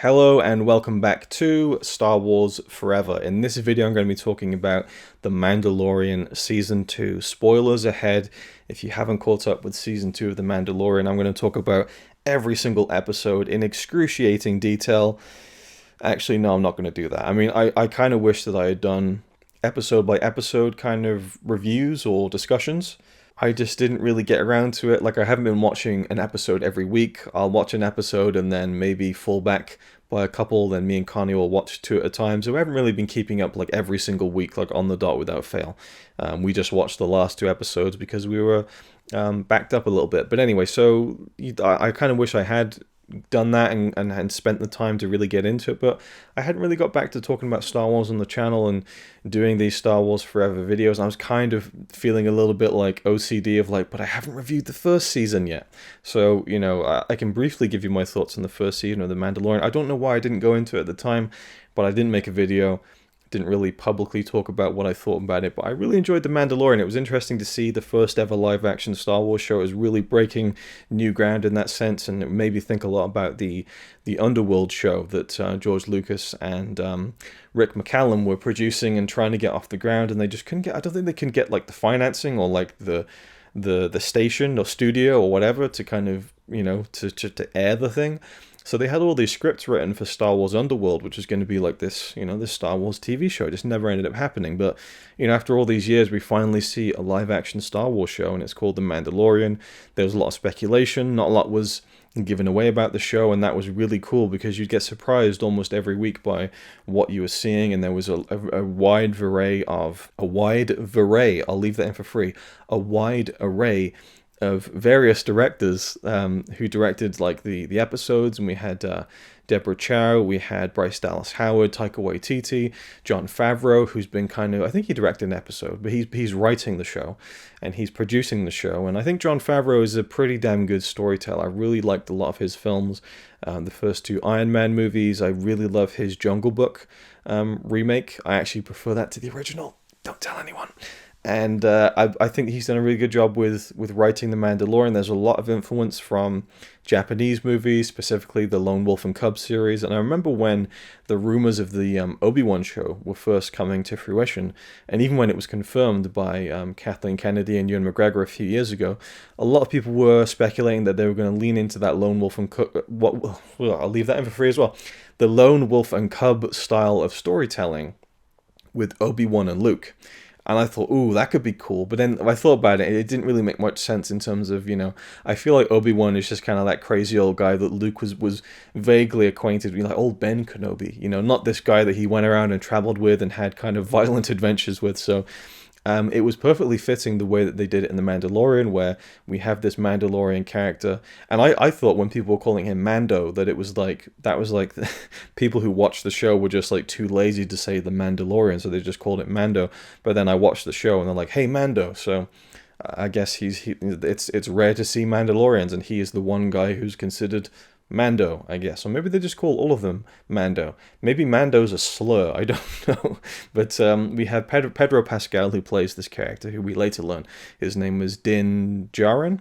Hello and welcome back to Star Wars Forever. In this video I'm going to be talking about The Mandalorian Season 2. Spoilers ahead if you haven't caught up with Season 2 of The Mandalorian. I'm going to talk about every single episode in excruciating detail. Actually, no, I'm not going to do that. I mean, I kind of wish that I had done episode by episode kind of reviews or discussions. I just didn't really get around to it. Like, I haven't been watching an episode every week. I'll watch an episode and then maybe fall back by a couple, then me and Connie will watch two at a time. So I haven't really been keeping up like every single week, like on the dot without fail. We just watched the last two episodes because we were backed up a little bit. But anyway, so I kind of wish I had done that and spent the time to really get into it, but I hadn't really got back to talking about Star Wars on the channel and doing these Star Wars Forever videos. And I was kind of feeling a little bit like OCD of like, but I haven't reviewed the first season yet. So, you know, I can briefly give you my thoughts on the first season of The Mandalorian. I don't know why I didn't go into it at the time, but I didn't make a video. Didn't really publicly talk about what I thought about it, but I really enjoyed The Mandalorian. It was interesting to see the first ever live-action Star Wars show. It was really breaking new ground in that sense, and it made me think a lot about the Underworld show that George Lucas and Rick McCallum were producing and trying to get off the ground, and they just couldn't get. I don't think they can get like the financing or like the station or studio or whatever to kind of, you know, to air the thing. So they had all these scripts written for Star Wars Underworld, which was going to be like this, you know, this Star Wars TV show. It just never ended up happening. But, you know, after all these years, we finally see a live-action Star Wars show, and it's called The Mandalorian. There was a lot of speculation. Not a lot was given away about the show, and that was really cool because you'd get surprised almost every week by what you were seeing, and there was a wide array, I'll leave that in for free, a wide array of various directors who directed like the episodes, and we had Deborah Chow, we had Bryce Dallas Howard, Taika Waititi, Jon Favreau, who's been kind of, I think he directed an episode, but he's writing the show and he's producing the show, and I think Jon Favreau is a pretty damn good storyteller. I really liked a lot of his films, the first two Iron Man movies. I really love his Jungle Book remake. I actually prefer that to the original. Don't tell anyone. And I think he's done a really good job with writing The Mandalorian. There's a lot of influence from Japanese movies, specifically the Lone Wolf and Cub series. And I remember when the rumors of the Obi-Wan show were first coming to fruition, and even when it was confirmed by Kathleen Kennedy and Ewan McGregor a few years ago, a lot of people were speculating that they were going to lean into that Lone Wolf and Cub. I'll leave that in for free as well. The Lone Wolf and Cub style of storytelling with Obi-Wan and Luke. And I thought, ooh, that could be cool. But then I thought about it, it didn't really make much sense in terms of, you know, I feel like Obi-Wan is just kind of that crazy old guy that Luke was vaguely acquainted with, like old Ben Kenobi, you know, not this guy that he went around and traveled with and had kind of violent adventures with. So it was perfectly fitting the way that they did it in The Mandalorian, where we have this Mandalorian character. And I thought when people were calling him Mando, that it was like, that was like people who watched the show were just like too lazy to say The Mandalorian, so they just called it Mando. But then I watched the show and they're like, hey, Mando. So I guess it's rare to see Mandalorians, and he is the one guy who's considered Mando, I guess. Or maybe they just call all of them Mando. Maybe Mando's a slur, I don't know. But we have Pedro Pascal, who plays this character, who we later learn his name was Din Djarin.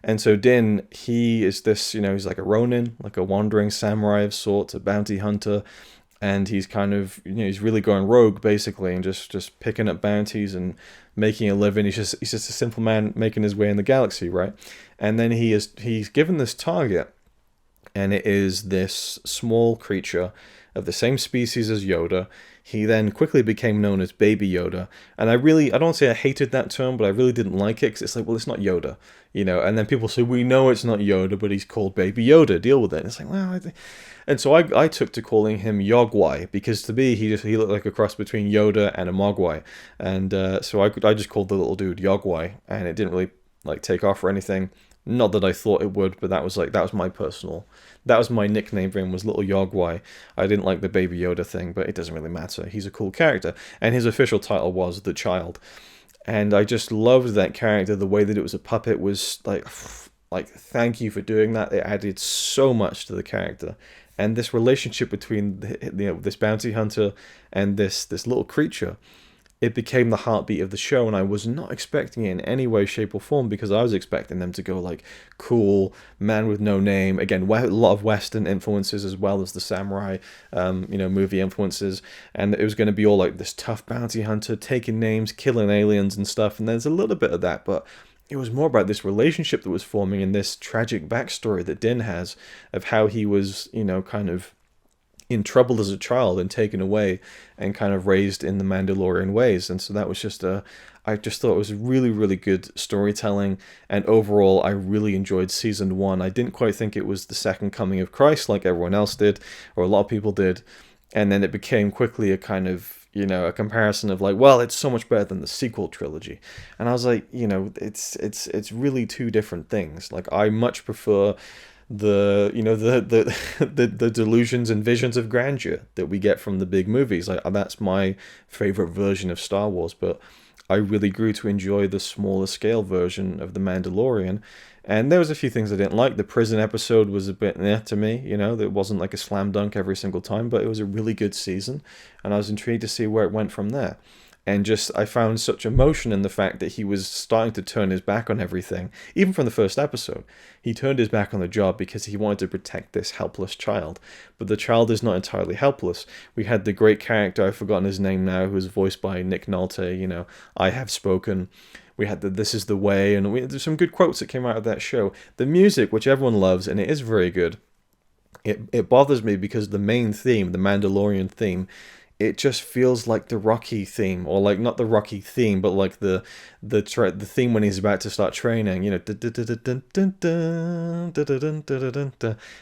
And so Din, he is this, you know, he's like a Ronin, like a wandering samurai of sorts, a bounty hunter. And he's kind of, you know, he's really going rogue, basically, and just picking up bounties and making a living. He's just a simple man making his way in the galaxy, right? And then he's given this target, and it is this small creature of the same species as Yoda. He then quickly became known as Baby Yoda, and I don't say I hated that term, but I really didn't like it, because it's like, well, it's not Yoda, you know, and then people say, we know it's not Yoda, but he's called Baby Yoda, deal with it. And it's like, well, and so I took to calling him Yogwai, because to me, he looked like a cross between Yoda and a Mogwai, and so I just called the little dude Yogwai, and it didn't really like take off or anything. Not that I thought it would, but that was my nickname for him, was Little Yogwai. I didn't like the Baby Yoda thing, but it doesn't really matter. He's a cool character, and his official title was The Child. And I just loved that character. The way that it was a puppet was like thank you for doing that. It added so much to the character. And this relationship between this bounty hunter and this little creature it became the heartbeat of the show, and I was not expecting it in any way, shape, or form, because I was expecting them to go like cool man with no name again, a lot of Western influences as well as the samurai, movie influences, and it was going to be all like this tough bounty hunter taking names, killing aliens and stuff, and there's a little bit of that, but it was more about this relationship that was forming and this tragic backstory that Din has of how he was, kind of in trouble as a child and taken away and kind of raised in the Mandalorian ways. And so that was I just thought it was really, really good storytelling. And overall, I really enjoyed season 1. I didn't quite think it was the second coming of Christ like everyone else did, or a lot of people did. And then it became quickly a kind of, a comparison of like, well, it's so much better than the sequel trilogy. And I was like, it's really two different things. Like, I much prefer the delusions and visions of grandeur that we get from the big movies. Like, that's my favorite version of Star Wars, but I really grew to enjoy the smaller scale version of The Mandalorian. And there was a few things I didn't like. The prison episode was a bit to me, it wasn't like a slam dunk every single time, but it was a really good season, and I was intrigued to see where it went from there. And I found such emotion in the fact that he was starting to turn his back on everything. Even from the first episode, he turned his back on the job because he wanted to protect this helpless child. But the child is not entirely helpless. We had the great character, I've forgotten his name now, who was voiced by Nick Nolte, I Have Spoken. We had the This Is the Way, and there's some good quotes that came out of that show. The music, which everyone loves, and it is very good, it bothers me because the main theme, the Mandalorian theme, it just feels like the Rocky theme, or like not the Rocky theme, but like the theme when he's about to start training, and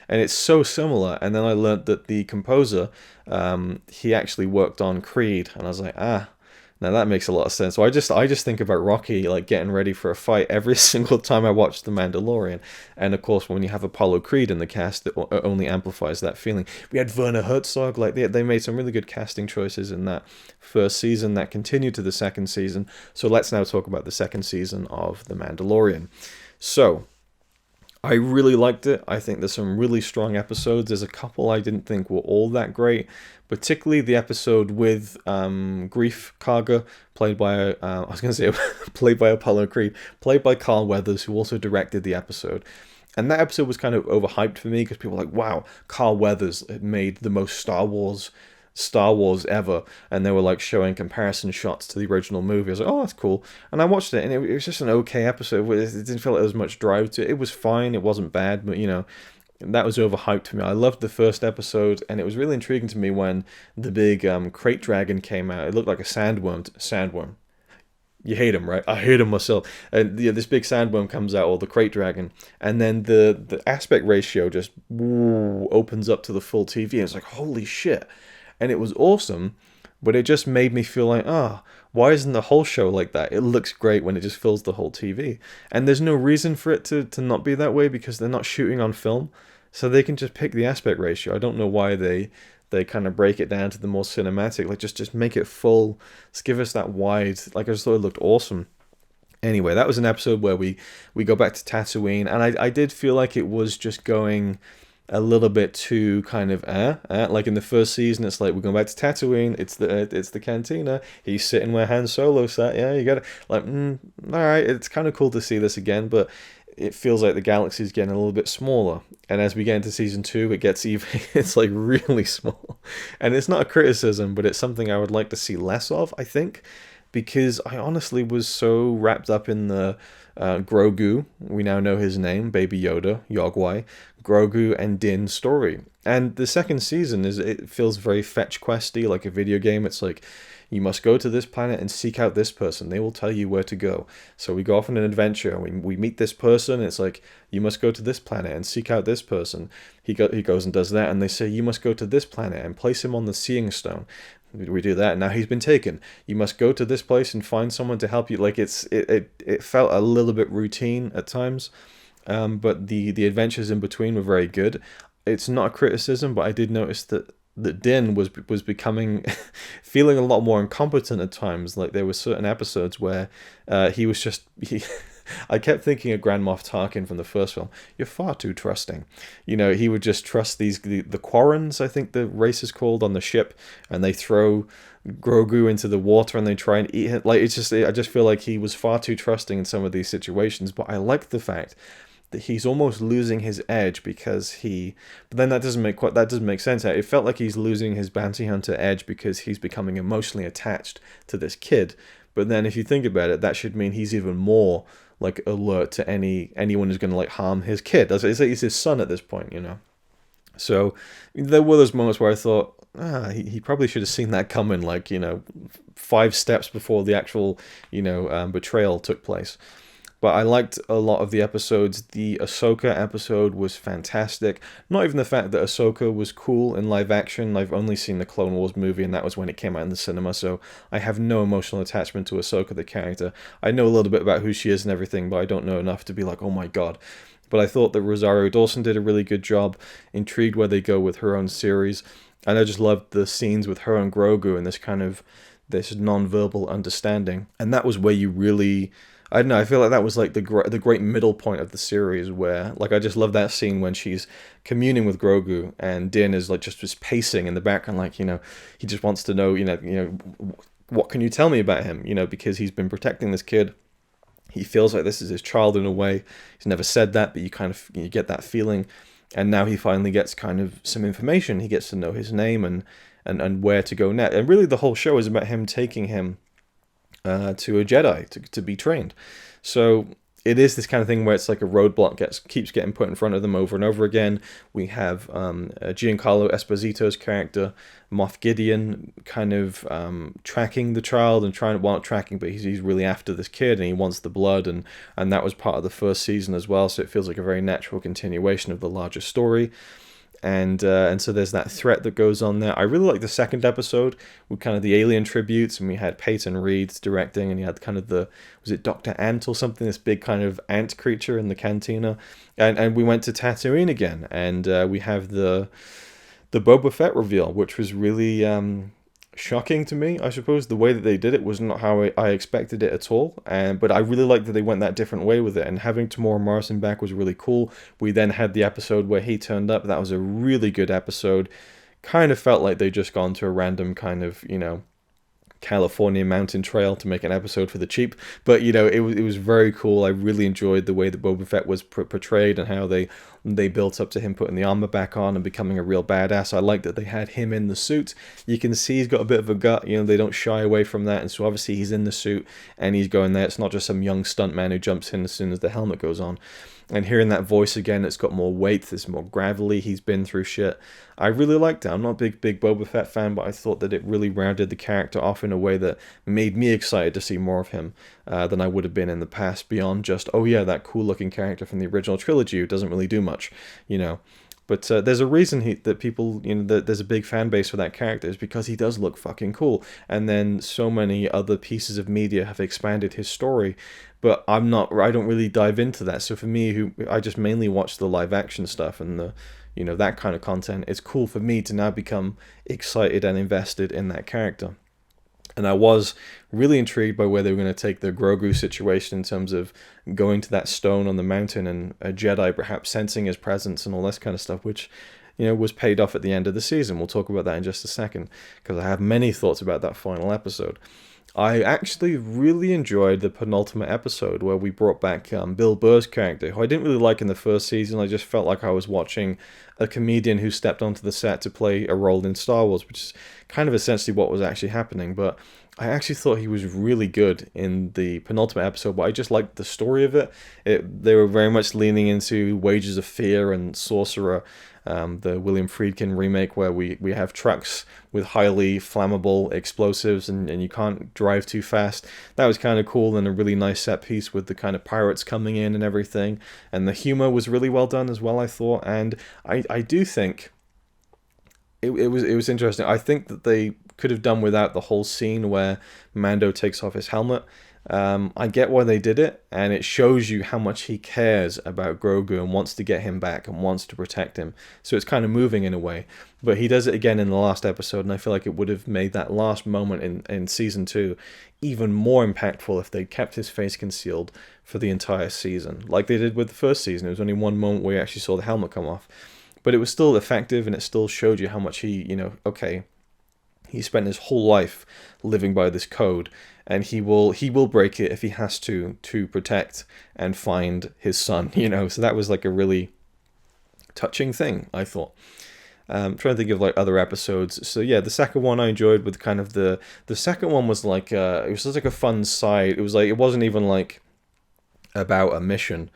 it's so similar. And then I learned that the composer, he actually worked on Creed, and I was like, now that makes a lot of sense. So I just think about Rocky like getting ready for a fight every single time I watch The Mandalorian. And of course, when you have Apollo Creed in the cast, it only amplifies that feeling. We had Werner Herzog, like they made some really good casting choices in that first season that continued to the second season. So let's now talk about the second season of The Mandalorian. So I really liked it. I think there's some really strong episodes. There's a couple I didn't think were all that great, particularly the episode with Grief Karga, played by played by Apollo Creed, played by Carl Weathers, who also directed the episode. And that episode was kind of overhyped for me because people were like, wow, Carl Weathers made the most Star Wars ever, and they were like showing comparison shots to the original movie. I was like, oh, that's cool. And I watched it, and it was just an okay episode. It didn't feel like there was much drive to it. It was fine, it wasn't bad, but that was overhyped for me. I loved the first episode, and it was really intriguing to me when the big crate dragon came out. It looked like a sandworm. You hate him, right? I hate him myself. And this big sandworm comes out, or the crate dragon, and then the aspect ratio just opens up to the full TV, and it's like, holy shit. And it was awesome, but it just made me feel like, why isn't the whole show like that? It looks great when it just fills the whole TV. And there's no reason for it to not be that way, because they're not shooting on film, so they can just pick the aspect ratio. I don't know why they kind of break it down to the more cinematic, like just make it full, just give us that wide. Like, I just thought it looked awesome. Anyway, that was an episode where we go back to Tatooine, and I did feel like it was just going a little bit too kind of like in the first season. It's like, we're going back to Tatooine, it's the cantina, he's sitting where Han Solo sat, you got it, like, alright, it's kind of cool to see this again, but it feels like the galaxy's getting a little bit smaller. And as we get into season 2, it gets even it's like really small, and it's not a criticism, but it's something I would like to see less of, I think, because I honestly was so wrapped up in the Grogu, we now know his name, Baby Yoda, Yogwai, Grogu and Din story. And the second season it feels very fetch questy, like a video game. It's like, you must go to this planet and seek out this person. They will tell you where to go. So we go off on an adventure, and we meet this person. It's like, you must go to this planet and seek out this person. He goes and does that, and they say, you must go to this planet and place him on the Seeing Stone. We do that, and now he's been taken. You must go to this place and find someone to help you. Like, it felt a little bit routine at times, but the adventures in between were very good. It's not a criticism, but I did notice that Din was becoming feeling a lot more incompetent at times. Like, there were certain episodes where he was just I kept thinking of Grand Moff Tarkin from the first film. You're far too trusting. He would just trust the Quarrens, I think the race is called, on the ship, and they throw Grogu into the water and they try and eat him. Like, I just feel like he was far too trusting in some of these situations. But I like the fact that he's almost losing his edge because but then that doesn't make sense. It felt like he's losing his bounty hunter edge because he's becoming emotionally attached to this kid. But then if you think about it, that should mean he's even more like alert to anyone who's going to like harm his kid. It's like he's his son at this point, you know. So there were those moments where I thought, he probably should have seen that coming, like, you know, 5 steps before the actual, you know, betrayal took place. But I liked a lot of the episodes. The Ahsoka episode was fantastic. Not even the fact that Ahsoka was cool in live action. I've only seen the Clone Wars movie, and that was when it came out in the cinema, so I have no emotional attachment to Ahsoka, the character. I know a little bit about who she is and everything, but I don't know enough to be like, oh my god. But I thought that Rosario Dawson did a really good job. Intrigued where they go with her own series. And I just loved the scenes with her and Grogu and this non-verbal understanding. And that was where you really... I don't know, I feel like that was like the great middle point of the series where, like, I just love that scene when she's communing with Grogu and Din is like just pacing in the background, like, you know, he just wants to know, you know, what can you tell me about him? You know, because he's been protecting this kid. He feels like this is his child in a way. He's never said that, but you get that feeling. And now he finally gets kind of some information. He gets to know his name and where to go next. And really the whole show is about him taking him to a Jedi to be trained. So it is this kind of thing where it's like a roadblock keeps getting put in front of them over and over again. We have Giancarlo Esposito's character, Moff Gideon, kind of tracking the child and not tracking, but he's really after this kid and he wants the blood, and that was part of the first season as well. So it feels like a very natural continuation of the larger story. And so there's that threat that goes on there. I really like the second episode with kind of the alien tributes, and we had Peyton Reed directing, and you had kind of was it Dr. Ant or something, this big kind of ant creature in the cantina, and we went to Tatooine again, and we have the Boba Fett reveal, which was really shocking to me. I suppose the way that they did it was not how I expected it at all, but I really liked that they went that different way with it, and having Tamora Morrison back was really cool. We then had the episode where he turned up. That was a really good episode. Kind of felt like they just gone to a random kind of, you know, California mountain trail to make an episode for the cheap, but you know, it was very cool. I really enjoyed the way that Boba Fett was portrayed and how they built up to him putting the armor back on and becoming a real badass. I like that they had him in the suit. You can see he's got a bit of a gut, you know, they don't shy away from that, and so obviously he's in the suit and he's going there. It's not just some young stuntman who jumps in as soon as the helmet goes on. And hearing that voice again, it's got more weight, it's more gravelly, he's been through shit. I really liked it. I'm not a big Boba Fett fan, but I thought that it really rounded the character off in a way that made me excited to see more of him than I would have been in the past, beyond just, oh yeah, that cool looking character from the original trilogy who doesn't really do much, you know. But there's a reason that people, you know, that there's a big fan base for that character, is because he does look fucking cool. And then so many other pieces of media have expanded his story, but I don't really dive into that. So for me, I just mainly watch the live action stuff and the, you know, that kind of content, it's cool for me to now become excited and invested in that character. And I was really intrigued by where they were going to take the Grogu situation in terms of going to that stone on the mountain and a Jedi perhaps sensing his presence and all this kind of stuff, which, you know, was paid off at the end of the season. We'll talk about that in just a second, because I have many thoughts about that final episode. I actually really enjoyed the penultimate episode where we brought back Bill Burr's character, who I didn't really like in the first season. I just felt like I was watching a comedian who stepped onto the set to play a role in Star Wars, which is kind of essentially what was actually happening. But I actually thought he was really good in the penultimate episode, but I just liked the story of it. They were very much leaning into Wages of Fear and Sorcerer, the William Friedkin remake, where we have trucks with highly flammable explosives and you can't drive too fast. That was kind of cool, and a really nice set piece with the kind of pirates coming in and everything. And the humor was really well done as well, I thought. And I do think it was interesting. I think that they could have done without the whole scene where Mando takes off his helmet. I get why they did it, and it shows you how much he cares about Grogu and wants to get him back and wants to protect him. So it's kind of moving in a way. But he does it again in the last episode, and I feel like it would have made that last moment in Season 2 even more impactful if they kept his face concealed for the entire season, like they did with the first season. It was only one moment where you actually saw the helmet come off. But it was still effective, and it still showed you how much he, you know, okay, He spent his whole life living by this code, and he will break it if he has to protect and find his son, you know. So that was like a really touching thing, I thought. Trying to think of like other episodes. So yeah, the second one I enjoyed with kind of the second one was like it was just like a fun side. It was like, it wasn't even like about a mission.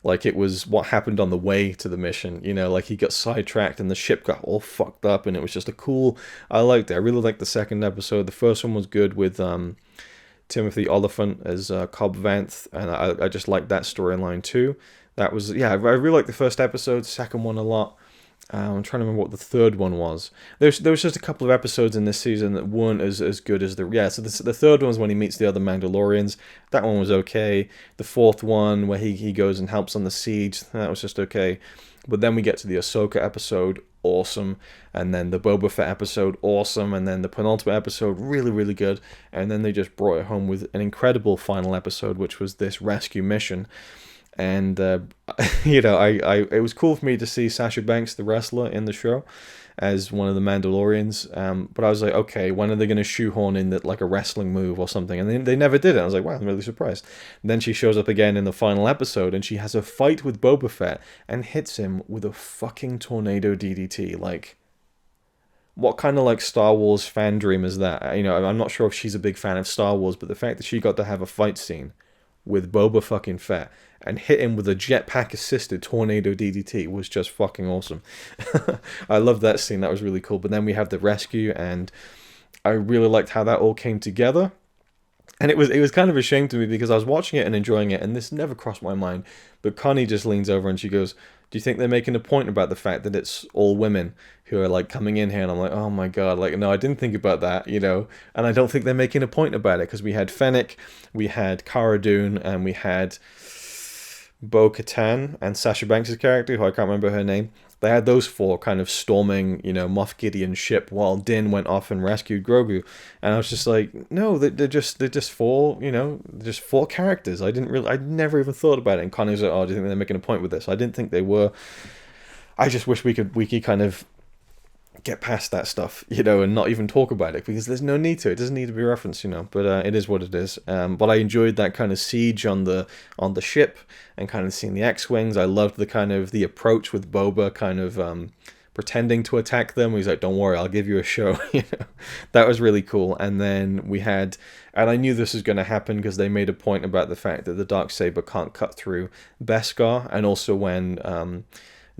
Like, it was what happened on the way to the mission, you know, like he got sidetracked and the ship got all fucked up, and it was just a cool, I liked it. I really liked the second episode. The first one was good with Timothy Oliphant as Cobb Vanth, and I just liked that storyline too. That was, yeah, I really liked the first episode, second one a lot. I'm trying to remember what the third one was. There was just a couple of episodes in this season that weren't as good as the... Yeah, so the third one was when he meets the other Mandalorians. That one was okay. The fourth one, where he goes and helps on the siege, that was just okay. But then we get to the Ahsoka episode, awesome. And then the Boba Fett episode, awesome. And then the penultimate episode, really, really good. And then they just brought it home with an incredible final episode, which was this rescue mission. And you know, it was cool for me to see Sasha Banks, the wrestler, in the show as one of the Mandalorians. But I was like, okay, when are they going to shoehorn in that, like, a wrestling move or something? And they never did it. I was like, wow, I'm really surprised. And then she shows up again in the final episode, and she has a fight with Boba Fett and hits him with a fucking tornado DDT. Like, what kind of like Star Wars fan dream is that? You know, I'm not sure if she's a big fan of Star Wars, but the fact that she got to have a fight scene with Boba fucking Fett and hit him with a jetpack assisted tornado DDT was just fucking awesome. I loved that scene. That was really cool. But then we have the rescue, and I really liked how that all came together. And it was kind of a shame to me because I was watching it and enjoying it, and this never crossed my mind. But Connie just leans over and she goes, "Do you think they're making a point about the fact that it's all women who are like coming in here?" And I'm like, oh my god, like, no, I didn't think about that, you know. And I don't think they're making a point about it, because we had Fennec, we had Cara Dune, and we had Bo-Katan and Sasha Banks' character, who I can't remember her name. They had those four kind of storming, you know, Moff Gideon's ship while Din went off and rescued Grogu. And I was just like, no, they're just four, you know, just four characters. I never even thought about it. And Connie was like, oh, do you think they're making a point with this? I didn't think they were. I just wish we could kind of get past that stuff, you know, and not even talk about it, because there's no need to. It doesn't need to be referenced, you know. But it is what it is. But I enjoyed that kind of siege on the ship and kind of seeing the X-wings. I loved the kind of the approach with Boba kind of pretending to attack them. He's like, "Don't worry, I'll give you a show." You know, that was really cool. And then we had, and I knew this was going to happen because they made a point about the fact that the Darksaber can't cut through Beskar, and also when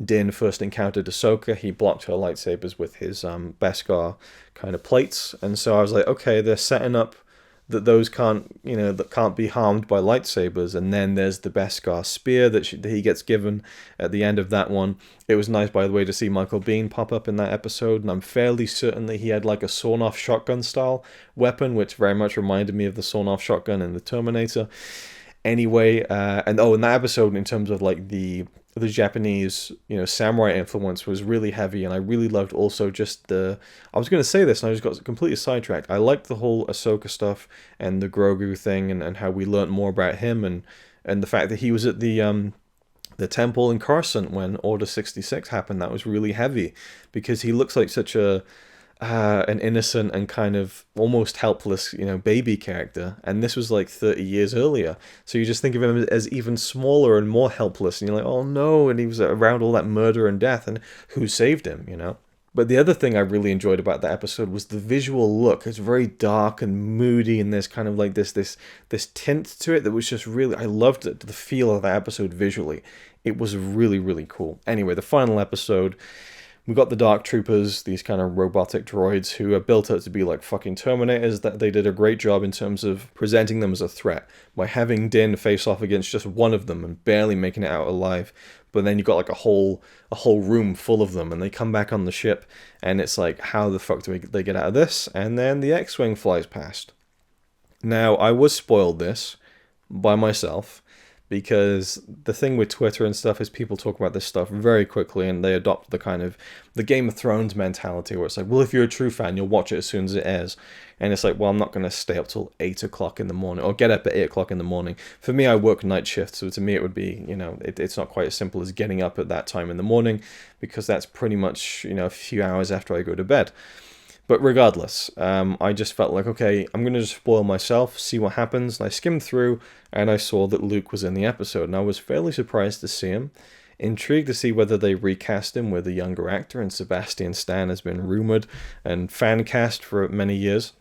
Din first encountered Ahsoka, he blocked her lightsabers with his Beskar kind of plates. And so I was like, okay, they're setting up that those can't, you know, that can't be harmed by lightsabers. And then there's the Beskar spear that he gets given at the end of that one. It was nice, by the way, to see Michael Biehn pop up in that episode, and I'm fairly certain that he had like a sawn-off shotgun style weapon, which very much reminded me of the sawn-off shotgun in the Terminator. Anyway, and in that episode, in terms of like the Japanese, you know, samurai influence was really heavy, and I really loved also just I was going to say this and I just got completely sidetracked. I liked the whole Ahsoka stuff and the Grogu thing, and how we learned more about him, and the fact that he was at the temple in Coruscant when Order 66 happened. That was really heavy, because he looks like such an innocent and kind of almost helpless, you know, baby character, and this was like 30 years earlier, so you just think of him as even smaller and more helpless, and you're like, oh no, and he was around all that murder and death, and who saved him, you know? But the other thing I really enjoyed about that episode was the visual look. It's very dark and moody, and there's kind of like this tint to it that was just really, I loved it, the feel of that episode visually. It was really, really cool. Anyway, the final episode, we got the Dark Troopers, these kind of robotic droids who are built up to be like fucking Terminators. That they did a great job in terms of presenting them as a threat by having Din face off against just one of them and barely making it out alive. But then you got like a whole room full of them, and they come back on the ship, and it's like, how the fuck do they get out of this? And then the X-Wing flies past. Now, I was spoiled this by myself, because the thing with Twitter and stuff is people talk about this stuff very quickly, and they adopt the kind of the Game of Thrones mentality where it's like, well, if you're a true fan, you'll watch it as soon as it airs. And it's like, well, I'm not going to stay up till 8 o'clock in the morning, or get up at 8 o'clock in the morning. For me, I work night shift, so to me it would be, you know, it's not quite as simple as getting up at that time in the morning, because that's pretty much, you know, a few hours after I go to bed. But regardless, I just felt like, okay, I'm going to just spoil myself, see what happens. And I skimmed through and I saw that Luke was in the episode. And I was fairly surprised to see him. Intrigued to see whether they recast him with a younger actor. And Sebastian Stan has been rumored and fan cast for many years.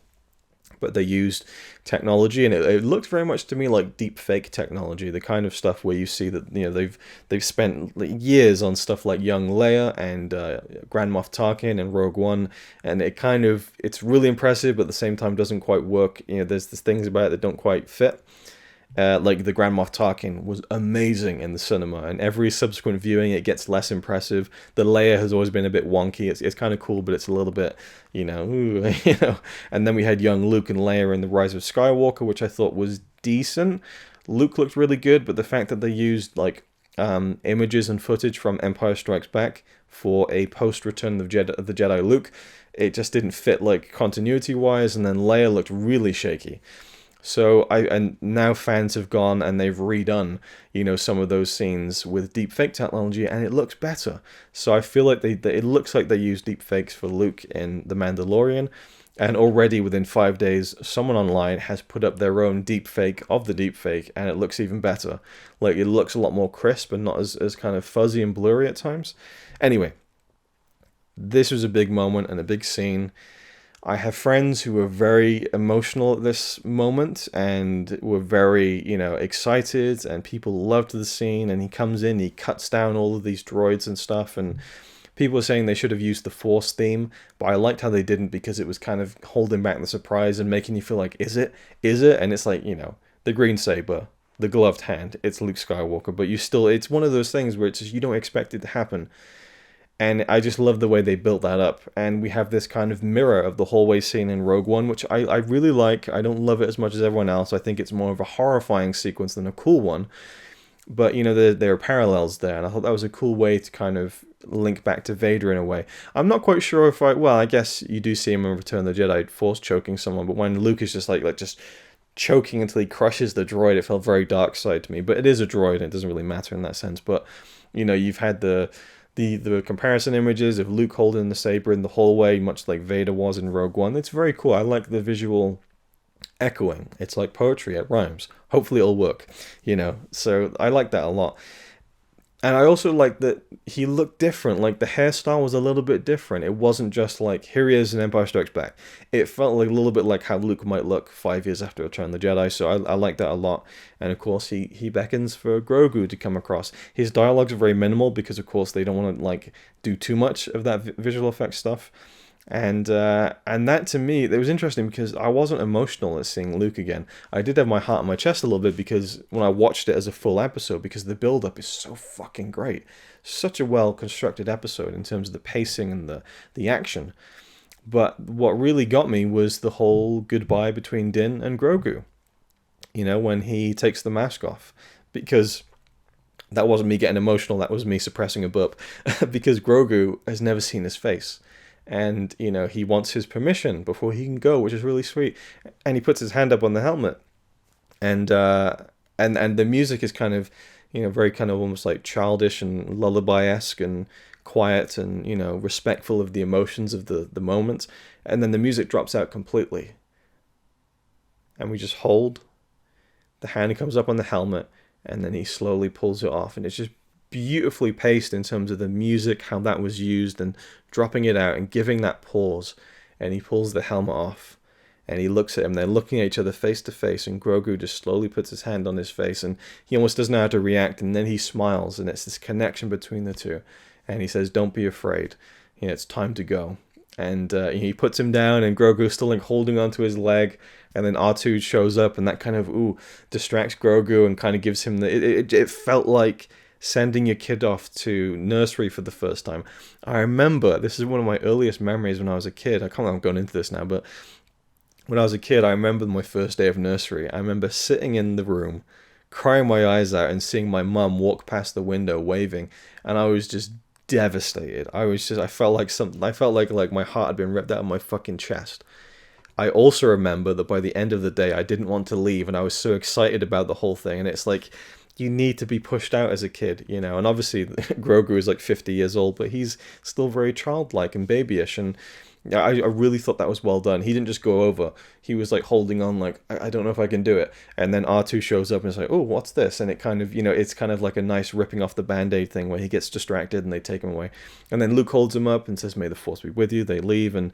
But they used technology, and it looked very much to me like deep fake technology, the kind of stuff where you see that they've spent years on stuff like young Leia and Grand Moff Tarkin and Rogue One, and it's really impressive, but at the same time doesn't quite work. There's things about it that don't quite fit. Like the Grand Moff Tarkin was amazing in the cinema, and every subsequent viewing it gets less impressive. The Leia has always been a bit wonky. It's kind of cool, but it's a little bit, ooh, And then we had young Luke and Leia in The Rise of Skywalker, which I thought was decent. Luke looked really good, but the fact that they used images and footage from Empire Strikes Back for a post Return of the Jedi Luke, it just didn't fit continuity wise, and then Leia looked really shaky. So and now fans have gone and they've redone, some of those scenes with deepfake technology, and it looks better. So I feel like it looks like they used deepfakes for Luke in The Mandalorian, and already within 5 days, someone online has put up their own deepfake of the deepfake, and it looks even better. It looks a lot more crisp and not as kind of fuzzy and blurry at times. Anyway, this was a big moment and a big scene. I have friends who were very emotional at this moment and were very, excited, and people loved the scene, and he comes in, he cuts down all of these droids and stuff, and people were saying they should have used the Force theme, but I liked how they didn't, because it was kind of holding back the surprise and making you feel like, is it? And it's like, the green saber, the gloved hand, it's Luke Skywalker, but it's one of those things where it's just, you don't expect it to happen. And I just love the way they built that up. And we have this kind of mirror of the hallway scene in Rogue One, which I really like. I don't love it as much as everyone else. I think it's more of a horrifying sequence than a cool one. But, there are parallels there. And I thought that was a cool way to kind of link back to Vader in a way. I'm not quite sure if I guess you do see him in Return of the Jedi force choking someone. But when Luke is just just choking until he crushes the droid, it felt very dark side to me. But it is a droid, and it doesn't really matter in that sense. But, you've had the comparison images of Luke holding the saber in the hallway, much like Vader was in Rogue One. It's very cool. I like the visual echoing. It's like poetry, it rhymes. Hopefully it'll work, So I like that a lot. And I also like that he looked different. The hairstyle was a little bit different. It wasn't just here he is in Empire Strikes Back. It felt a little bit like how Luke might look 5 years after Return of the Jedi. So I like that a lot. And of course, he beckons for Grogu to come across. His dialogues are very minimal because, of course, they don't want to do too much of that visual effects stuff. And that, to me, it was interesting because I wasn't emotional at seeing Luke again. I did have my heart in my chest a little bit because when I watched it as a full episode, because the build-up is so fucking great. Such a well-constructed episode in terms of the pacing and the action. But what really got me was the whole goodbye between Din and Grogu. When he takes the mask off. Because that wasn't me getting emotional, that was me suppressing a burp. Because Grogu has never seen his face. And, he wants his permission before he can go, which is really sweet. And he puts his hand up on the helmet. And the music is kind of, very kind of almost like childish and lullaby-esque and quiet and, respectful of the emotions of the moment. And then the music drops out completely. And we just hold. The hand comes up on the helmet, and then he slowly pulls it off. And it's just beautifully paced in terms of the music, how that was used, and dropping it out and giving that pause. And he pulls the helmet off, and he looks at him. They're looking at each other face to face, and Grogu just slowly puts his hand on his face, and he almost doesn't know how to react. And then he smiles, and it's this connection between the two. And he says, "Don't be afraid. It's time to go." And he puts him down, and Grogu's still holding onto his leg. And then R2 shows up, and that kind of distracts Grogu and kind of gives him it felt like sending your kid off to nursery for the first time. I remember, this is one of my earliest memories when I was a kid. I can't believe I'm going into this now, but when I was a kid, I remember my first day of nursery. I remember sitting in the room, crying my eyes out, and seeing my mum walk past the window waving, and I was just devastated. I felt like my heart had been ripped out of my fucking chest. I also remember that by the end of the day, I didn't want to leave, and I was so excited about the whole thing. And it's like, you need to be pushed out as a kid, And obviously, Grogu is 50 years old, but he's still very childlike and babyish. And I really thought that was well done. He didn't just go over. He was like holding on, like, I don't know if I can do it. And then R2 shows up and it's like, oh, what's this? And it kind of, it's kind of like a nice ripping off the Band-Aid thing where he gets distracted and they take him away. And then Luke holds him up and says, may the Force be with you. They leave, and,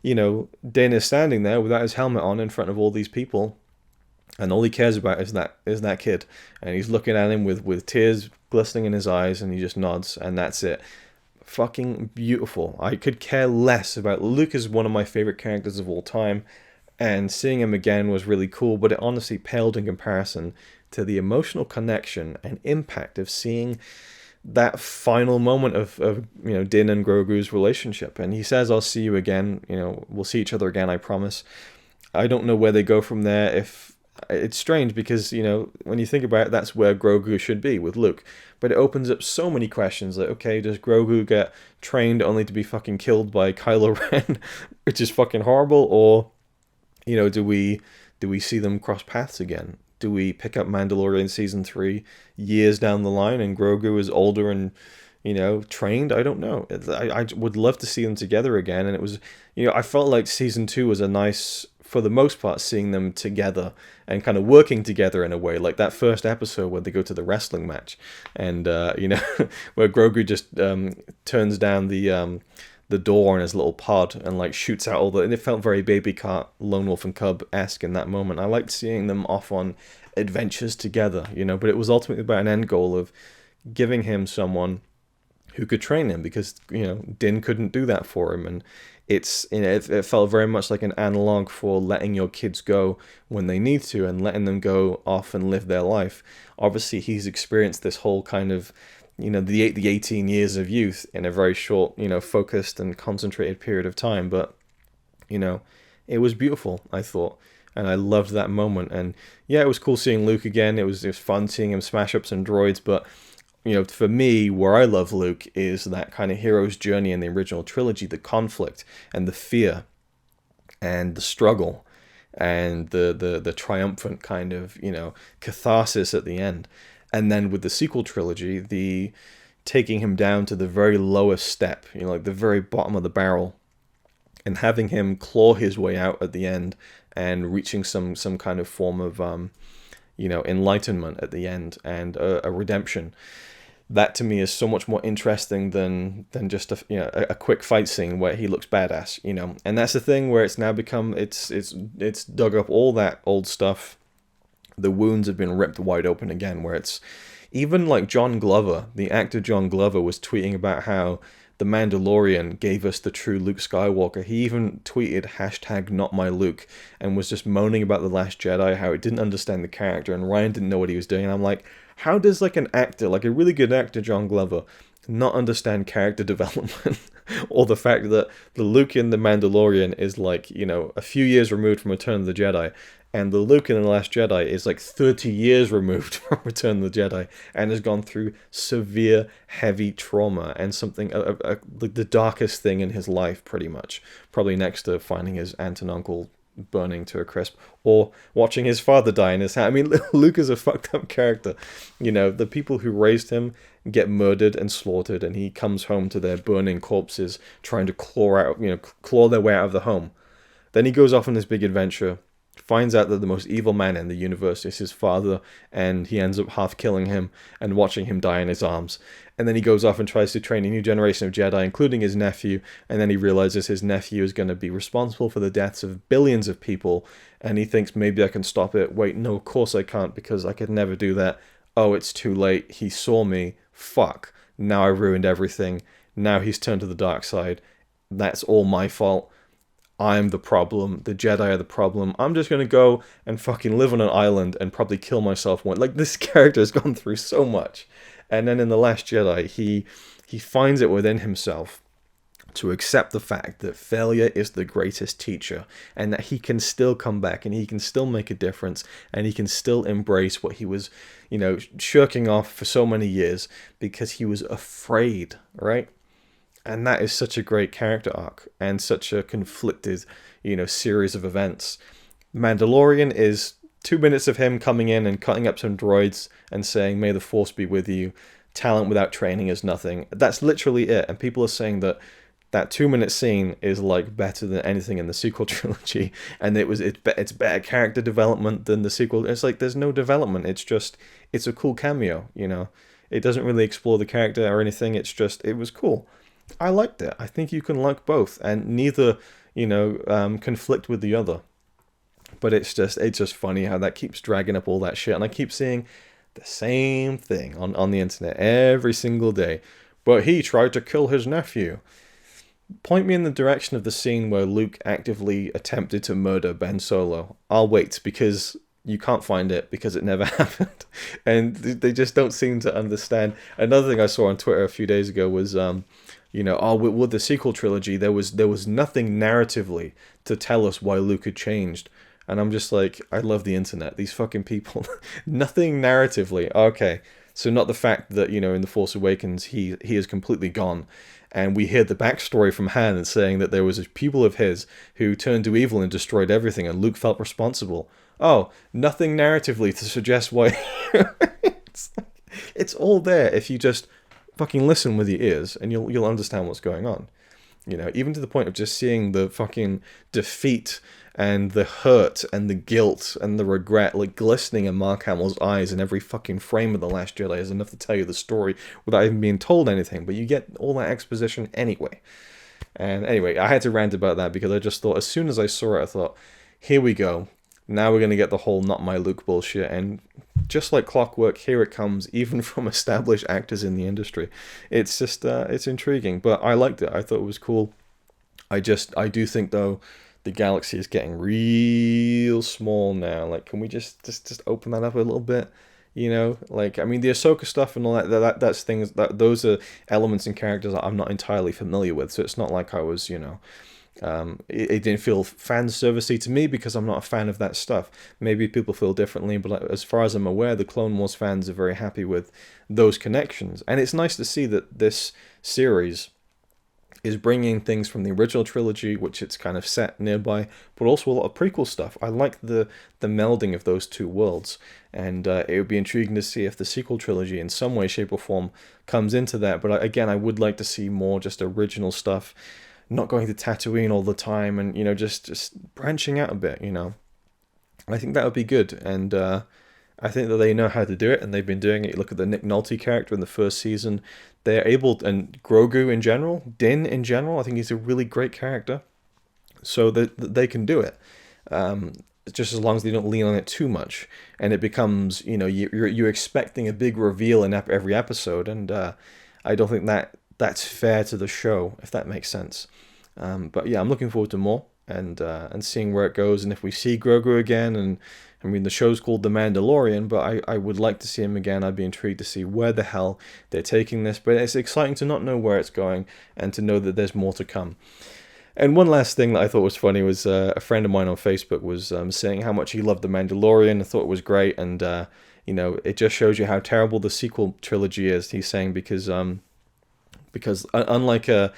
Din is standing there without his helmet on in front of all these people. And all he cares about is that kid. And he's looking at him with tears glistening in his eyes, and he just nods, and that's it. Fucking beautiful. I could care less about Luke. Is one of my favorite characters of all time, and seeing him again was really cool, but it honestly paled in comparison to the emotional connection and impact of seeing that final moment of Din and Grogu's relationship. And he says, I'll see you again, we'll see each other again, I promise. I don't know where they go from there. If it's strange because, when you think about it, that's where Grogu should be with Luke. But it opens up so many questions. Like, okay, does Grogu get trained only to be fucking killed by Kylo Ren, which is fucking horrible? Or, do we see them cross paths again? Do we pick up Mandalorian Season 3 years down the line and Grogu is older and, trained? I don't know. I would love to see them together again. And it was, I felt like Season 2 was a nice, for the most part, seeing them together and kind of working together in a way, like that first episode where they go to the wrestling match, and where Grogu just turns down the door in his little pod and like shoots out and it felt very Baby Cart, Lone Wolf and Cub-esque in that moment. I liked seeing them off on adventures together, but it was ultimately about an end goal of giving him someone who could train him, because Din couldn't do that for him. And it's it felt very much like an analog for letting your kids go when they need to and letting them go off and live their life. Obviously he's experienced this whole kind of the 18 years of youth in a very short focused and concentrated period of time, but it was beautiful, I thought, and I loved that moment. And yeah, it was cool seeing Luke again. It was fun seeing him smash up some droids, but for me, where I love Luke is that kind of hero's journey in the original trilogy, the conflict and the fear and the struggle and the triumphant kind of, catharsis at the end. And then with the sequel trilogy, the taking him down to the very lowest step, like the very bottom of the barrel, and having him claw his way out at the end and reaching some kind of form of, enlightenment at the end and a redemption. That to me is so much more interesting than just a quick fight scene where he looks badass, And that's the thing where it's now become it's dug up all that old stuff. The wounds have been ripped wide open again, where it's even like John Glover, the actor John Glover, was tweeting about how The Mandalorian gave us the true Luke Skywalker. He even tweeted #NotMyLuke and was just moaning about The Last Jedi, how it didn't understand the character and Ryan didn't know what he was doing. And I'm like, how does like an actor, like a really good actor, John Glover, not understand character development? Or the fact that the Luke in The Mandalorian is like, a few years removed from Return of the Jedi, and the Luke in The Last Jedi is like 30 years removed from Return of the Jedi and has gone through severe, heavy trauma and something, like the darkest thing in his life, pretty much. Probably next to finding his aunt and uncle burning to a crisp or watching his father die in his hand. I mean, Luke is a fucked up character. The people who raised him get murdered and slaughtered, and he comes home to their burning corpses trying to claw their way out of the home. Then he goes off on this big adventure, finds out that the most evil man in the universe is his father, and he ends up half killing him and watching him die in his arms. And then he goes off and tries to train a new generation of Jedi, including his nephew, and then he realizes his nephew is going to be responsible for the deaths of billions of people, and he thinks, maybe I can stop it. Wait, no, of course I can't, because I could never do that. Oh, it's too late. He saw me. Fuck. Now I ruined everything. Now he's turned to the dark side. That's all my fault. I'm the problem. The Jedi are the problem. I'm just going to go and fucking live on an island and probably kill myself one. Like, this character has gone through so much. And then in The Last Jedi, he finds it within himself to accept the fact that failure is the greatest teacher, and that he can still come back and he can still make a difference and he can still embrace what he was, shirking off for so many years because he was afraid, right? And that is such a great character arc and such a conflicted, series of events. Mandalorian is 2 minutes of him coming in and cutting up some droids and saying, may the Force be with you. Talent without training is nothing. That's literally it. And people are saying that that 2-minute scene is like better than anything in the sequel trilogy, and it's better character development than the sequel. It's like there's no development. It's a cool cameo, you know. It doesn't really explore the character or anything. It was cool. I liked it. I think you can like both, and neither, conflict with the other. But it's just funny how that keeps dragging up all that shit, and I keep seeing the same thing on the internet every single day. But he tried to kill his nephew. Point me in the direction of the scene where Luke actively attempted to murder Ben Solo. I'll wait, because you can't find it, because it never happened. And they just don't seem to understand. Another thing I saw on Twitter a few days ago was, with the sequel trilogy, there was nothing narratively to tell us why Luke had changed. And I'm just like, I love the internet. These fucking people. Nothing narratively. Okay. So not the fact that, in The Force Awakens, he is completely gone. And we hear the backstory from Han saying that there was a pupil of his who turned to evil and destroyed everything, and Luke felt responsible. Oh, nothing narratively to suggest why. It's all there if you just fucking listen with your ears, and you'll understand what's going on. Even to the point of just seeing the fucking defeat and the hurt and the guilt and the regret like glistening in Mark Hamill's eyes in every fucking frame of The Last Jedi is enough to tell you the story without even being told anything, but you get all that exposition anyway. And anyway, I had to rant about that because I just thought, as soon as I saw it, I thought, here we go. Now we're going to get the whole not my Luke bullshit, and just like clockwork, here it comes, even from established actors in the industry. It's just, it's intriguing, but I liked it. I thought it was cool. I do think, though, the galaxy is getting real small now. Like, can we just open that up a little bit? Like, I mean, the Ahsoka stuff and all that's things, those are elements and characters that I'm not entirely familiar with, so it's not like I was, it didn't feel fan servicey to me because I'm not a fan of that stuff. Maybe people feel differently, but as far as I'm aware, the Clone Wars fans are very happy with those connections. And it's nice to see that this series is bringing things from the original trilogy, which it's kind of set nearby, but also a lot of prequel stuff. I like the melding of those two worlds, and it would be intriguing to see if the sequel trilogy in some way, shape or form comes into that. But again, I would like to see more just original stuff, not going to Tatooine all the time, and just branching out a bit. I think that would be good, and I think that they know how to do it, and they've been doing it. Look at the Nick Nolte character in the first season. They're able, and Grogu in general, Din in general, I think he's a really great character. So that they can do it, just as long as they don't lean on it too much, and it becomes, you're expecting a big reveal in every episode, and I don't think that's fair to the show, if that makes sense. But yeah, I'm looking forward to more, and seeing where it goes, and if we see Grogu again, and I mean, the show's called The Mandalorian, but I would like to see him again. I'd be intrigued to see where the hell they're taking this, but it's exciting to not know where it's going, and to know that there's more to come. And one last thing that I thought was funny was a friend of mine on Facebook was saying how much he loved The Mandalorian. I thought it was great, and it just shows you how terrible the sequel trilogy is. He's saying because unlike the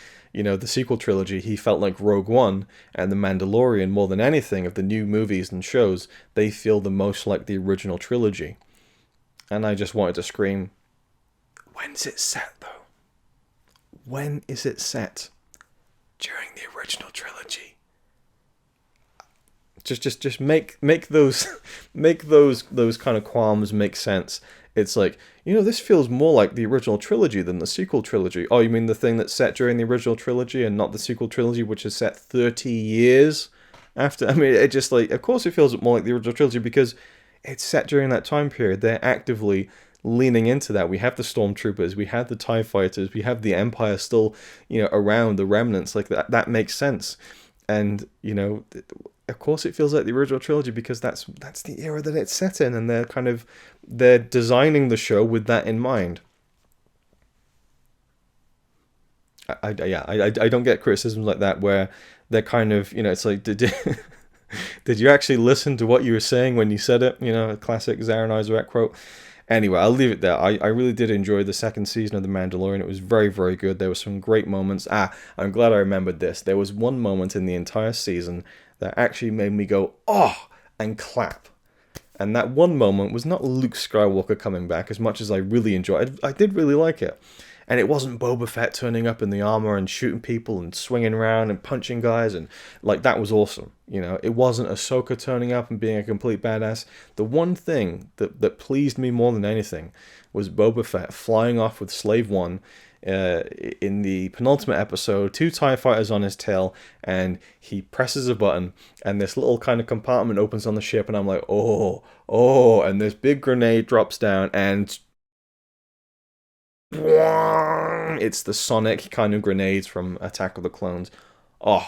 sequel trilogy, he felt like Rogue One and The Mandalorian, more than anything of the new movies and shows, they feel the most like the original trilogy. And I just wanted to scream, when's it set though? When is it set? During the original trilogy. Just make those kind of qualms make sense. It's like, this feels more like the original trilogy than the sequel trilogy. Oh, you mean the thing that's set during the original trilogy and not the sequel trilogy, which is set 30 years after? I mean, it just like, of course it feels more like the original trilogy because it's set during that time period. They're actively leaning into that. We have the stormtroopers, we have the TIE fighters, we have the Empire still, around, the remnants, like that makes sense. And, of course it feels like the original trilogy because that's the era that it's set in, and they're designing the show with that in mind. I don't get criticisms like that where they're kind of, it's like, did you actually listen to what you were saying when you said it? A classic Zaran Isaac quote. Anyway, I'll leave it there. I really did enjoy the second season of The Mandalorian. It was very, very good. There were some great moments. I'm glad I remembered this. There was one moment in the entire season that actually made me go, oh, and clap. And that one moment was not Luke Skywalker coming back, as much as I really enjoyed it. I did really like it. And it wasn't Boba Fett turning up in the armor and shooting people and swinging around and punching guys, and like that was awesome. You know, it wasn't Ahsoka turning up and being a complete badass. The one thing that pleased me more than anything was Boba Fett flying off with Slave One in the penultimate episode, 2 TIE fighters on his tail, and he presses a button and this little kind of compartment opens on the ship, and I'm like, oh, and this big grenade drops down, and it's the sonic kind of grenades from Attack of the Clones. Oh,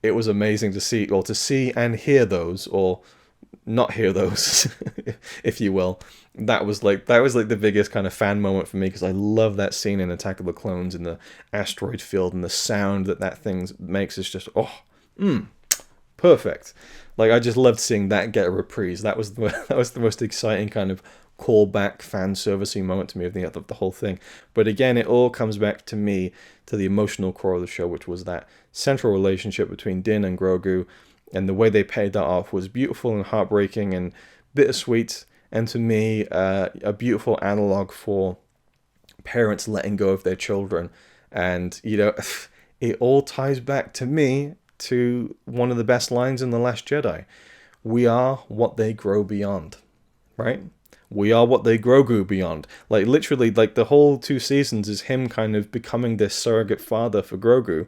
it was amazing to see, or to see and hear those, or not hear those, if you will. That was like the biggest kind of fan moment for me, because I love that scene in Attack of the Clones in the asteroid field, and the sound that thing makes is just perfect. Like, I just loved seeing that get a reprise. That was the most exciting kind of callback fan servicey moment to me of the whole thing. But again, it all comes back to me to the emotional core of the show, which was that central relationship between Din and Grogu, and the way they paid that off was beautiful and heartbreaking and bittersweet, and to me, a beautiful analog for parents letting go of their children. And, you know, it all ties back to me to one of the best lines in The Last Jedi. We are what they grow beyond, right? We are what they Grogu beyond. Like, literally, like, the whole 2 seasons is him kind of becoming this surrogate father for Grogu,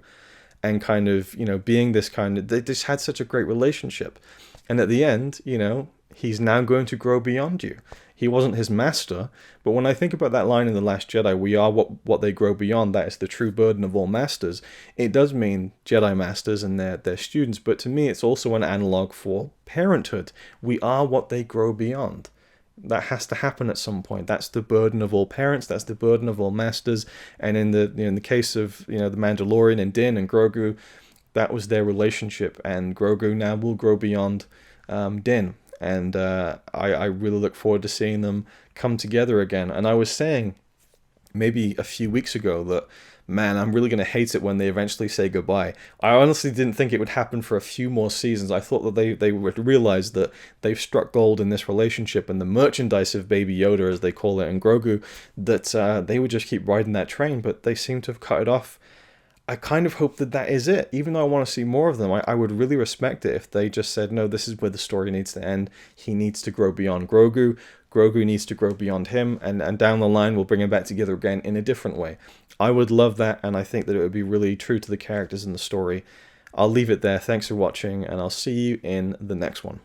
and kind of, you know, being this kind of, they just had such a great relationship. And at the end, you know, he's now going to grow beyond you. He wasn't his master, but when I think about that line in The Last Jedi, we are what they grow beyond, that is the true burden of all masters, it does mean Jedi masters and their students, but to me it's also an analog for parenthood. We are what they grow beyond. That has to happen at some point. That's the burden of all parents. That's the burden of all masters. And in the case of, you know, the Mandalorian and Din and Grogu, that was their relationship. And Grogu now will grow beyond Din. And I really look forward to seeing them come together again. And I was saying maybe a few weeks ago that, man, I'm really going to hate it when they eventually say goodbye. I honestly didn't think it would happen for a few more seasons. I thought that they would realize that they've struck gold in this relationship, and the merchandise of Baby Yoda, as they call it, and Grogu, that they would just keep riding that train, but they seem to have cut it off. I kind of hope that is it. Even though I want to see more of them, I would really respect it if they just said, no, this is where the story needs to end. He needs to grow beyond Grogu. Grogu needs to grow beyond him, and down the line we'll bring them back together again in a different way. I would love that, and I think that it would be really true to the characters in the story. I'll leave it there. Thanks for watching, and I'll see you in the next one.